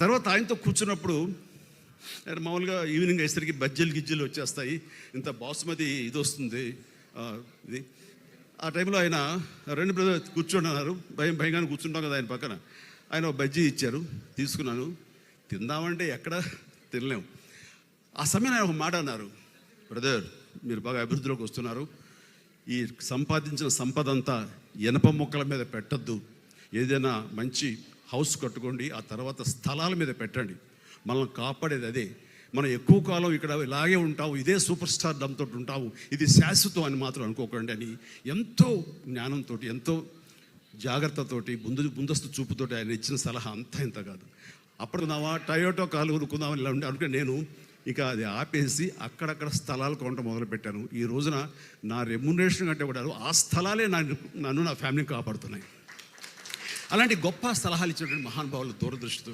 తర్వాత ఆయనతో కూర్చున్నప్పుడు ఆయన మామూలుగా ఈవినింగ్ అయ్యేసరికి బజ్జీలు గిజ్జీలు వచ్చేస్తాయి, ఇంత బాసుమతి ఇది వస్తుంది ఇది. ఆ టైంలో ఆయన రెండు బ్రదర్ కూర్చోండి భయంగానే కూర్చుంటాం కదా ఆయన పక్కన. ఆయన ఒక బజ్జీ ఇచ్చారు, తీసుకున్నాను. తిందామంటే ఎక్కడ తినలేము. ఆ సమయం ఆయన ఒక మాట అన్నారు, బ్రదర్ మీరు బాగా అభివృద్ధిలోకి వస్తున్నారు, ఈ సంపాదించిన సంపద అంతా ఇనప మొక్కల మీద పెట్టద్దు, ఏదైనా మంచి హౌస్ కట్టుకోండి, ఆ తర్వాత స్థలాల మీద పెట్టండి, మనల్ని కాపాడేది అదే. మనం ఎక్కువ కాలం ఇక్కడ ఇలాగే ఉంటాము, ఇదే సూపర్ స్టార్ డంతో ఉంటాము, ఇది శాశ్వతం అని మాత్రం అనుకోకండి అని ఎంతో జ్ఞానంతో, ఎంతో జాగ్రత్తతోటి, ముందస్తు చూపుతోటి ఆయన ఇచ్చిన సలహా అంతా ఇంత కాదు. అప్పుడు నావా టయోటో కాలు కొనుక్కుందామని ఇలా ఉండి అనుకుని నేను ఇక అది ఆపేసి అక్కడక్కడ స్థలాలు కొనడం మొదలుపెట్టాను. ఈ రోజున నా రెమ్యునరేషన్ కంటే కూడా ఆ స్థలాలే నన్ను నా ఫ్యామిలీని కాపాడుతున్నాయి. అలాంటి గొప్ప సలహాలు ఇచ్చినటువంటి మహానుభావులు దూరదృష్టితో